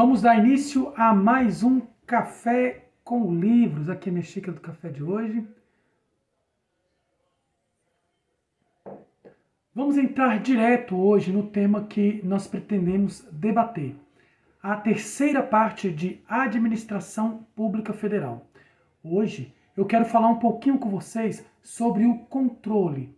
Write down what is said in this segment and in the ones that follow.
Vamos dar início a mais um Café com Livros. Aqui é minha xícara do café de hoje. Vamos entrar direto hoje no tema que nós pretendemos debater. A terceira parte de Administração Pública Federal. Hoje eu quero falar um pouquinho com vocês sobre o controle.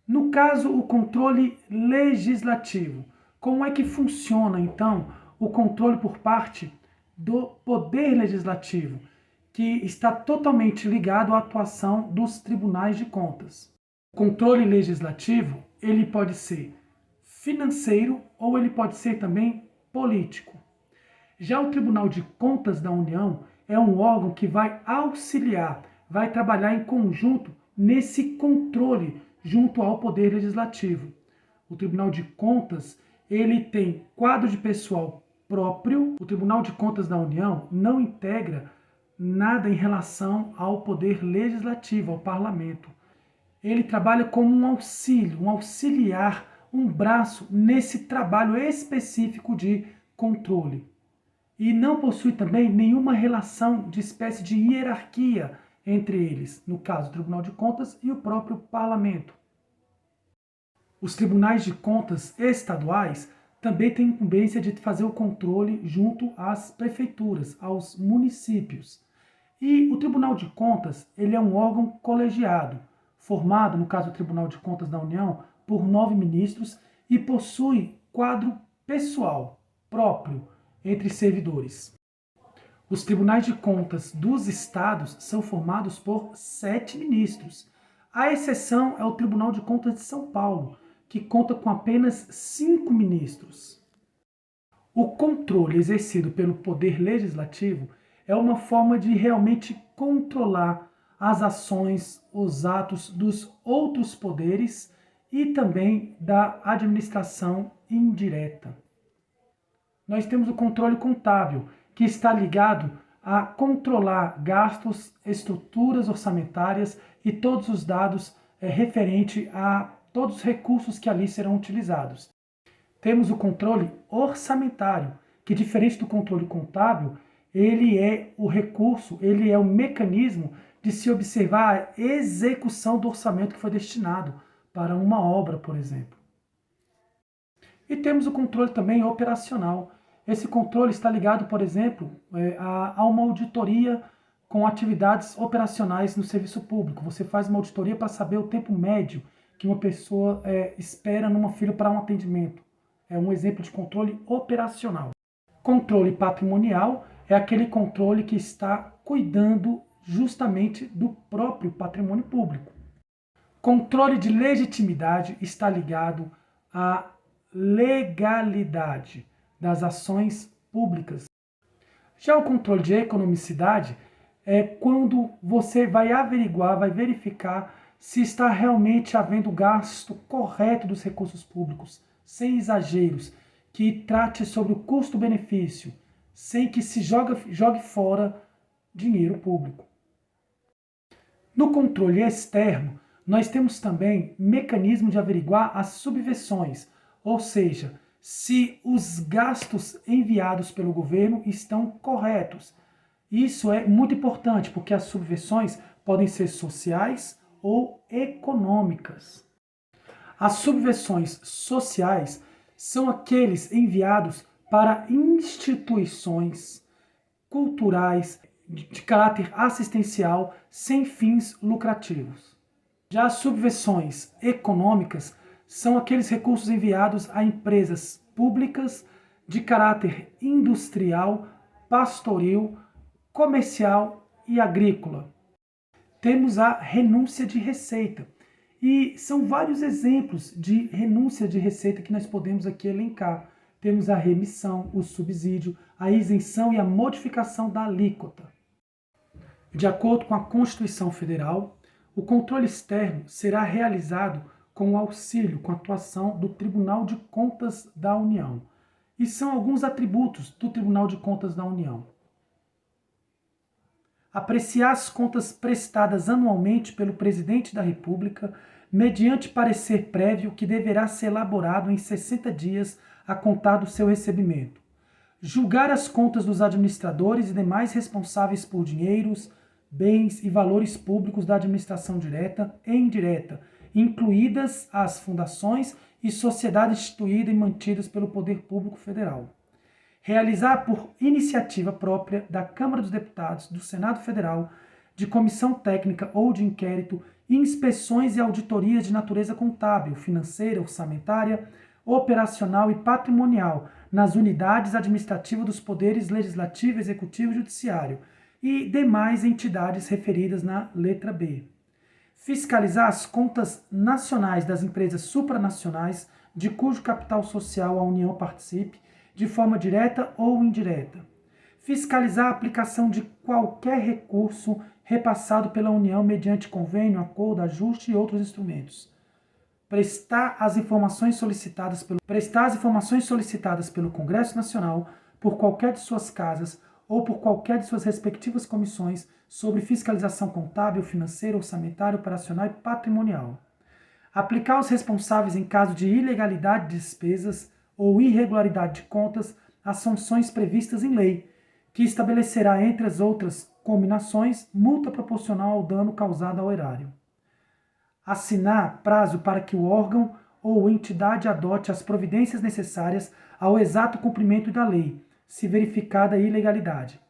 No caso, o controle legislativo. Como é que funciona, então, o controle por parte do Poder Legislativo, que está totalmente ligado à atuação dos tribunais de contas? O controle legislativo, ele pode ser financeiro ou ele pode ser também político. Já o Tribunal de Contas da União é um órgão que vai auxiliar, vai trabalhar em conjunto nesse controle junto ao Poder Legislativo. O Tribunal de Contas, ele tem quadro de pessoal próprio. O Tribunal de Contas da União não integra nada em relação ao Poder Legislativo, ao Parlamento. Ele trabalha como um auxílio, um auxiliar, um braço nesse trabalho específico de controle. E não possui também nenhuma relação de espécie de hierarquia entre eles, no caso, o Tribunal de Contas e o próprio Parlamento. Os tribunais de contas estaduais também têm incumbência de fazer o controle junto às prefeituras, aos municípios. E o Tribunal de Contas, ele é um órgão colegiado, formado, no caso do Tribunal de Contas da União, por 9 ministros e possui quadro pessoal próprio entre servidores. Os tribunais de contas dos estados são formados por 7 ministros. A exceção é o Tribunal de Contas de São Paulo, que conta com apenas 5 ministros. O controle exercido pelo Poder Legislativo é uma forma de realmente controlar as ações, os atos dos outros poderes e também da administração indireta. Nós temos o controle contábil, que está ligado a controlar gastos, estruturas orçamentárias e todos os dados referente a todos os recursos que ali serão utilizados. Temos o controle orçamentário, que diferente do controle contábil, ele é o recurso, ele é o mecanismo de se observar a execução do orçamento que foi destinado para uma obra, por exemplo. E temos o controle também operacional. Esse controle está ligado, por exemplo, a uma auditoria com atividades operacionais no serviço público. Você faz uma auditoria para saber o tempo médio que uma pessoa espera numa fila para um atendimento. É um exemplo de controle operacional. Controle patrimonial é aquele controle que está cuidando justamente do próprio patrimônio público. Controle de legitimidade está ligado à legalidade das ações públicas. Já o controle de economicidade é quando você vai averiguar, vai verificar se está realmente havendo gasto correto dos recursos públicos, sem exageros, que trate sobre o custo-benefício, sem que se jogue fora dinheiro público. No controle externo, nós temos também mecanismo de averiguar as subversões, ou seja, se os gastos enviados pelo governo estão corretos. Isso é muito importante, porque as subversões podem ser sociais ou econômicas. As subversões sociais são aqueles enviados para instituições culturais de caráter assistencial sem fins lucrativos. Já as subversões econômicas são aqueles recursos enviados a empresas públicas de caráter industrial, pastoril, comercial e agrícola. Temos a renúncia de receita. E são vários exemplos de renúncia de receita que nós podemos aqui elencar. Temos a remissão, o subsídio, a isenção e a modificação da alíquota. De acordo com a Constituição Federal, o controle externo será realizado com o auxílio, com a atuação do Tribunal de Contas da União. E são alguns atributos do Tribunal de Contas da União. Apreciar as contas prestadas anualmente pelo Presidente da República, mediante parecer prévio que deverá ser elaborado em 60 dias a contar do seu recebimento. julgar as contas dos administradores e demais responsáveis por dinheiros, bens e valores públicos da administração direta e indireta, incluídas as fundações e sociedades instituídas e mantidas pelo Poder Público Federal. Realizar por iniciativa própria da Câmara dos Deputados, do Senado Federal, de comissão técnica ou de inquérito, inspeções e auditorias de natureza contábil, financeira, orçamentária, operacional e patrimonial nas unidades administrativas dos poderes legislativo, executivo e judiciário e demais entidades referidas na letra B. Fiscalizar as contas nacionais das empresas supranacionais de cujo capital social a União participe, de forma direta ou indireta. Fiscalizar a aplicação de qualquer recurso repassado pela União mediante convênio, acordo, ajuste e outros instrumentos. Prestar as informações solicitadas pelo Congresso Nacional por qualquer de suas casas ou por qualquer de suas respectivas comissões sobre fiscalização contábil, financeira, orçamentária, operacional e patrimonial. Aplicar aos responsáveis em caso de ilegalidade de despesas ou irregularidade de contas as sanções previstas em lei, que estabelecerá, entre as outras combinações, multa proporcional ao dano causado ao erário. Assinar prazo para que o órgão ou entidade adote as providências necessárias ao exato cumprimento da lei, se verificada a ilegalidade.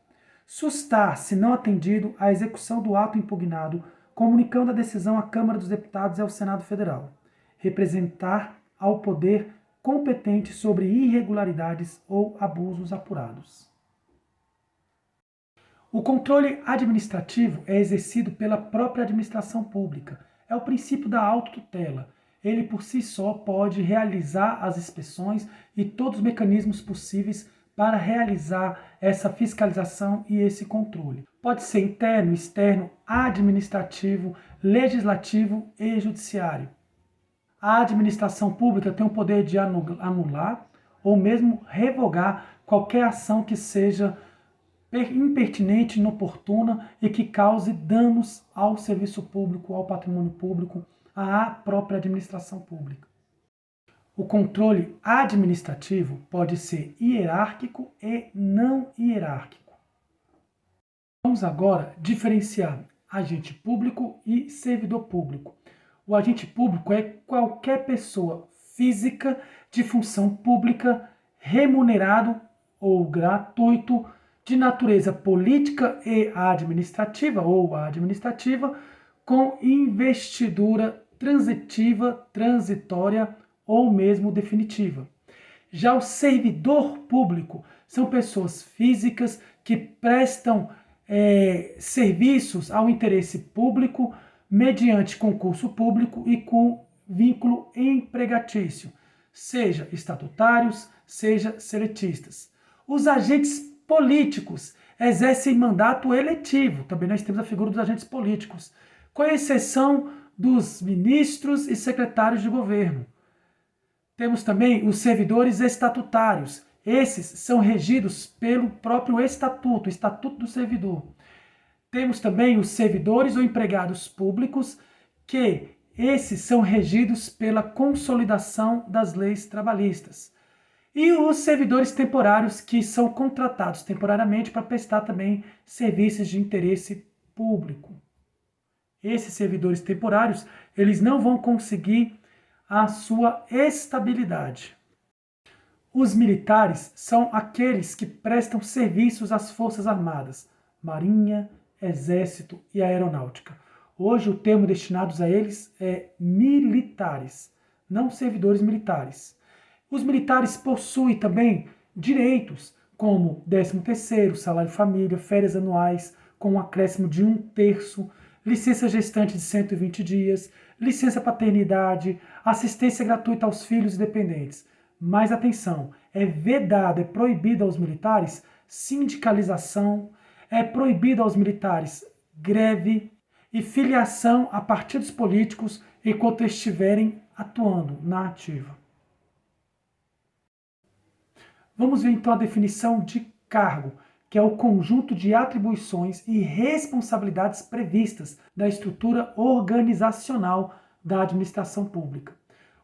Sustar, se não atendido, a execução do ato impugnado, comunicando a decisão à Câmara dos Deputados e ao Senado Federal. Representar ao poder competente sobre irregularidades ou abusos apurados. O controle administrativo é exercido pela própria administração pública. É o princípio da autotutela. Ele por si só pode realizar as inspeções e todos os mecanismos possíveis para realizar essa fiscalização e esse controle. Pode ser interno, externo, administrativo, legislativo e judiciário. A administração pública tem o poder de anular ou mesmo revogar qualquer ação que seja impertinente, inoportuna e que cause danos ao serviço público, ao patrimônio público, à própria administração pública. O controle administrativo pode ser hierárquico e não hierárquico. Vamos agora diferenciar agente público e servidor público. O agente público é qualquer pessoa física de função pública, remunerado ou gratuito, de natureza política e administrativa ou administrativa, com investidura transitiva, transitória ou mesmo definitiva. Já o servidor público são pessoas físicas que prestam serviços ao interesse público mediante concurso público e com vínculo empregatício, seja estatutários, seja seletistas. Os agentes políticos exercem mandato eletivo, também nós temos a figura dos agentes políticos, com exceção dos ministros e secretários de governo. Temos também os servidores estatutários. Esses são regidos pelo próprio estatuto, o Estatuto do Servidor. Temos também os servidores ou empregados públicos, que esses são regidos pela consolidação das leis trabalhistas. E os servidores temporários, que são contratados temporariamente para prestar também serviços de interesse público. Esses servidores temporários, eles não vão conseguir a sua estabilidade. Os militares são aqueles que prestam serviços às Forças Armadas, Marinha, Exército e Aeronáutica. Hoje o termo destinados a eles é militares, não servidores militares. Os militares possuem também direitos, como 13º, salário família, férias anuais com um acréscimo de 1/3, licença gestante de 120 dias, licença paternidade, assistência gratuita aos filhos e dependentes. Mas atenção, é vedado, é proibido aos militares sindicalização, é proibido aos militares greve e filiação a partidos políticos enquanto estiverem atuando na ativa. Vamos ver então a definição de cargo, que é o conjunto de atribuições e responsabilidades previstas da estrutura organizacional da administração pública.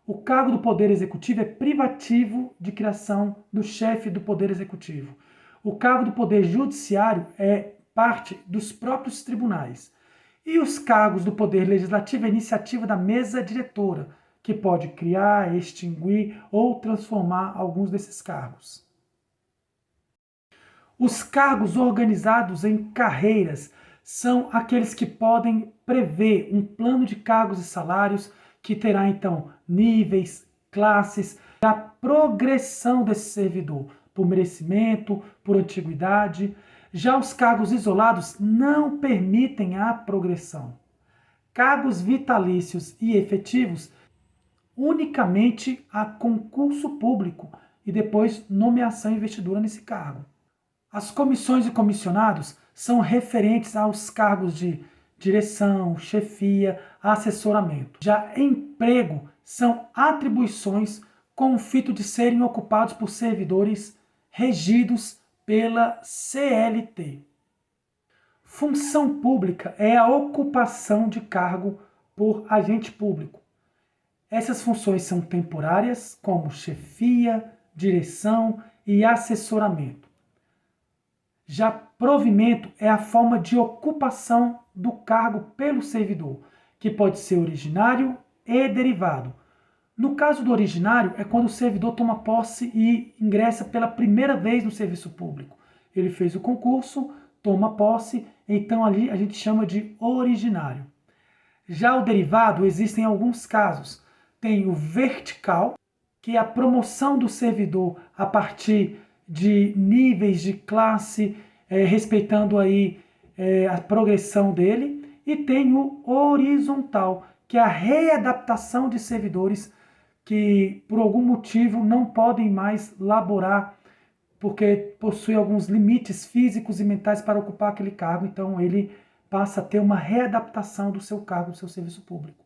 O cargo do Poder Executivo é privativo de criação do chefe do Poder Executivo. O cargo do Poder Judiciário é parte dos próprios tribunais. E os cargos do Poder Legislativo é iniciativa da mesa diretora, que pode criar, extinguir ou transformar alguns desses cargos. Os cargos organizados em carreiras são aqueles que podem prever um plano de cargos e salários que terá, então, níveis, classes, a progressão desse servidor, por merecimento, por antiguidade. Já os cargos isolados não permitem a progressão. Cargos vitalícios e efetivos unicamente a concurso público e depois nomeação e investidura nesse cargo. As comissões e comissionados são referentes aos cargos de direção, chefia, assessoramento. Já emprego são atribuições com o fito de serem ocupados por servidores regidos pela CLT. Função pública é a ocupação de cargo por agente público. Essas funções são temporárias, como chefia, direção e assessoramento. Já provimento é a forma de ocupação do cargo pelo servidor, que pode ser originário e derivado. No caso do originário, é quando o servidor toma posse e ingressa pela primeira vez no serviço público. Ele fez o concurso, toma posse, então ali a gente chama de originário. Já o derivado, existem alguns casos. Tem o vertical, que é a promoção do servidor a partir de níveis de classe, respeitando aí a progressão dele, e tem o horizontal, que é a readaptação de servidores que por algum motivo não podem mais laborar, porque possui alguns limites físicos e mentais para ocupar aquele cargo, então ele passa a ter uma readaptação do seu cargo, do seu serviço público.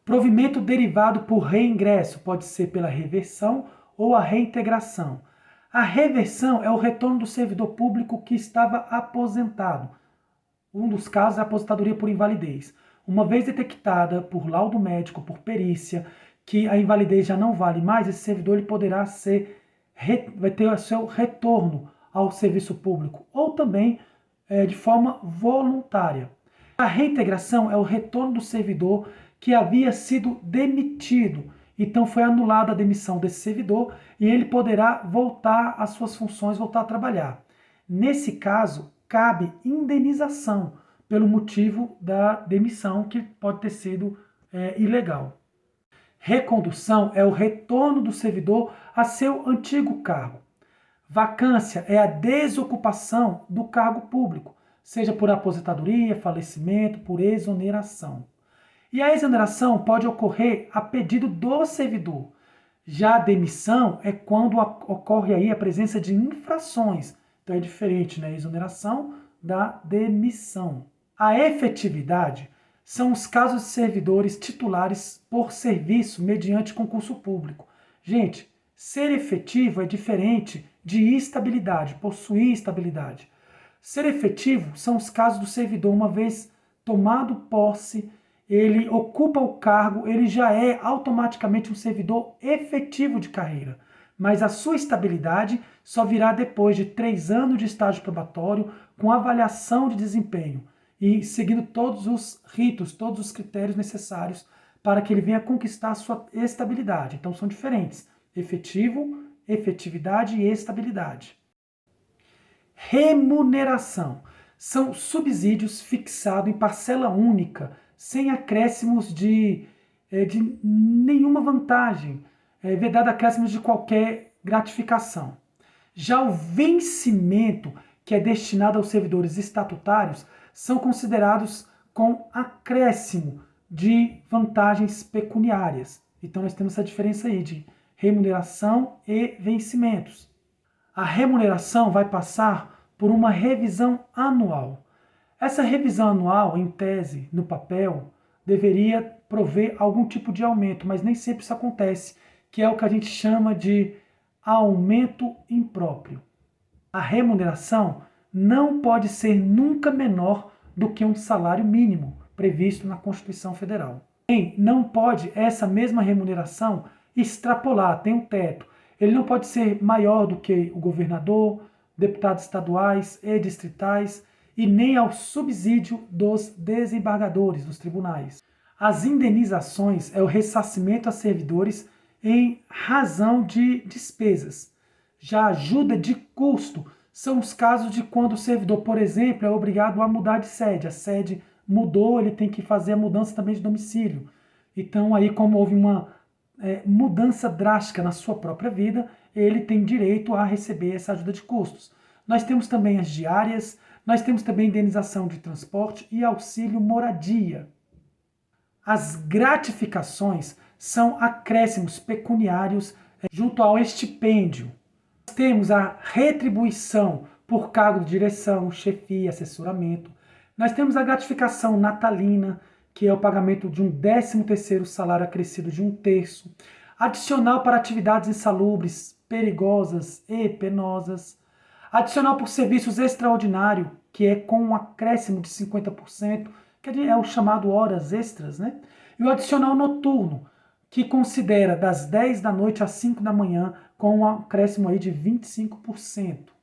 Provimento derivado por reingresso, pode ser pela reversão ou a reintegração. A reversão é o retorno do servidor público que estava aposentado. Um dos casos é a aposentadoria por invalidez. Uma vez detectada por laudo médico, por perícia, que a invalidez já não vale mais, esse servidor ele poderá vai ter o seu retorno ao serviço público, ou também de forma voluntária. A reintegração é o retorno do servidor que havia sido demitido. Então foi anulada a demissão desse servidor e ele poderá voltar às suas funções, voltar a trabalhar. Nesse caso, cabe indenização pelo motivo da demissão, que pode ter sido ilegal. Recondução é o retorno do servidor a seu antigo cargo. Vacância é a desocupação do cargo público, seja por aposentadoria, falecimento, por exoneração. E a exoneração pode ocorrer a pedido do servidor. Já a demissão é quando ocorre aí a presença de infrações. Então é diferente, né? A exoneração da demissão. A efetividade são os casos de servidores titulares por serviço mediante concurso público. Gente, ser efetivo é diferente de estabilidade, possuir estabilidade. Ser efetivo são os casos do servidor, uma vez tomado posse, ele ocupa o cargo, ele já é automaticamente um servidor efetivo de carreira. Mas a sua estabilidade só virá depois de 3 anos de estágio probatório, com avaliação de desempenho e seguindo todos os ritos, todos os critérios necessários para que ele venha conquistar a sua estabilidade. Então são diferentes: efetivo, efetividade e estabilidade. Remuneração são subsídios fixados em parcela única, sem acréscimos de nenhuma vantagem, vedado acréscimos de qualquer gratificação. Já o vencimento, que é destinado aos servidores estatutários, são considerados com acréscimo de vantagens pecuniárias. Então nós temos essa diferença aí de remuneração e vencimentos. A remuneração vai passar por uma revisão anual. Essa revisão anual, em tese, no papel, deveria prover algum tipo de aumento, mas nem sempre isso acontece, que é o que a gente chama de aumento impróprio. A remuneração não pode ser nunca menor do que um salário mínimo previsto na Constituição Federal. Não pode essa mesma remuneração extrapolar, tem um teto. Ele não pode ser maior do que o governador, deputados estaduais e distritais, e nem ao subsídio dos desembargadores dos tribunais. As indenizações é o ressarcimento a servidores em razão de despesas. Já a ajuda de custo são os casos de quando o servidor, por exemplo, é obrigado a mudar de sede. A sede mudou, ele tem que fazer a mudança também de domicílio. Então, aí, como houve uma mudança drástica na sua própria vida, ele tem direito a receber essa ajuda de custos. Nós temos também as diárias, nós temos também indenização de transporte e auxílio moradia. As gratificações são acréscimos pecuniários junto ao estipêndio. Nós temos a retribuição por cargo de direção, chefia, assessoramento. Nós temos a gratificação natalina, que é o pagamento de um 13º salário acrescido de 1/3, adicional para atividades insalubres, perigosas e penosas, adicional por serviços extraordinários, que é com um acréscimo de 50%, que é o chamado horas extras, né? E o adicional noturno, que considera das 10 da noite às 5 da manhã, com um acréscimo aí de 25%.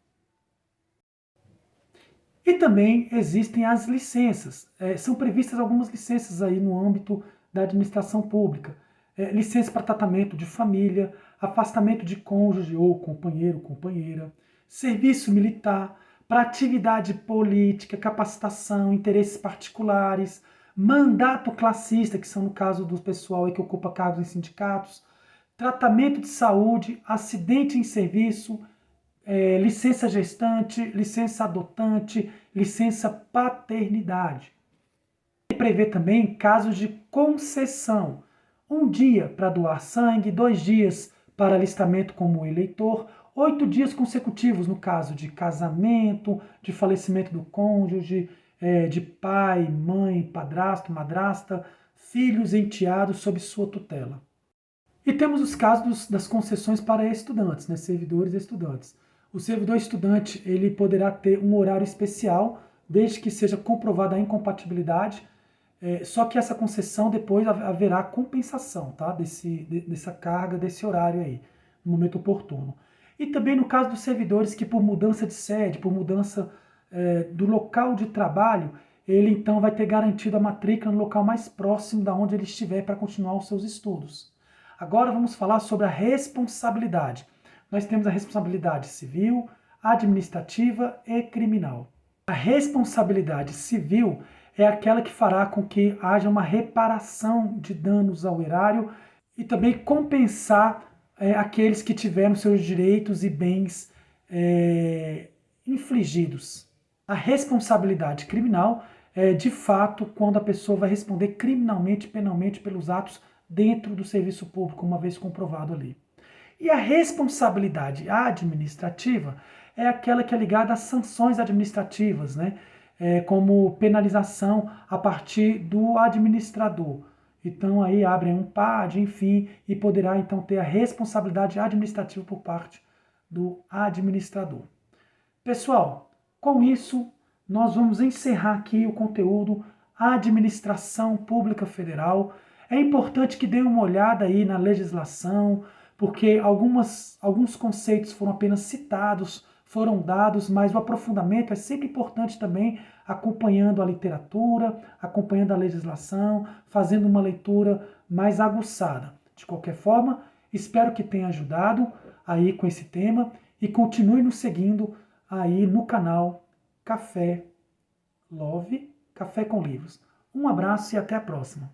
E também existem as licenças. São previstas algumas licenças aí no âmbito da administração pública. Licença para tratamento de família, afastamento de cônjuge ou companheiro, companheira, serviço militar, para atividade política, capacitação, interesses particulares, mandato classista, que são no caso do pessoal aí que ocupa cargos em sindicatos, tratamento de saúde, acidente em serviço, licença gestante, licença adotante, licença paternidade. E prevê também casos de concessão. 1 dia para doar sangue, 2 dias para alistamento como eleitor, 8 dias consecutivos no caso de casamento, de falecimento do cônjuge, de pai, mãe, padrasto, madrasta, filhos, enteados sob sua tutela. E temos os casos das concessões para estudantes, né, servidores e estudantes. O servidor estudante ele poderá ter um horário especial, desde que seja comprovada a incompatibilidade, só que essa concessão depois haverá compensação, tá, dessa carga, desse horário aí, no momento oportuno. E também no caso dos servidores que por mudança de sede, por mudança do local de trabalho, ele então vai ter garantido a matrícula no local mais próximo da onde ele estiver para continuar os seus estudos. Agora vamos falar sobre a responsabilidade. Nós temos a responsabilidade civil, administrativa e criminal. A responsabilidade civil é aquela que fará com que haja uma reparação de danos ao erário e também compensar aqueles que tiveram seus direitos e bens infligidos. A responsabilidade criminal é, de fato, quando a pessoa vai responder criminalmente, penalmente pelos atos dentro do serviço público, uma vez comprovado ali. E a responsabilidade administrativa é aquela que é ligada às sanções administrativas, né? Como penalização a partir do administrador. Então aí abrem um PAD, enfim, e poderá então ter a responsabilidade administrativa por parte do administrador. Pessoal, com isso nós vamos encerrar aqui o conteúdo Administração Pública Federal. É importante que dêem uma olhada aí na legislação, porque alguns conceitos foram apenas citados, foram dados, mas o aprofundamento é sempre importante também, acompanhando a literatura, acompanhando a legislação, fazendo uma leitura mais aguçada. De qualquer forma, espero que tenha ajudado aí com esse tema e continue nos seguindo aí no canal Café Love, Café com Livros. Um abraço e até a próxima.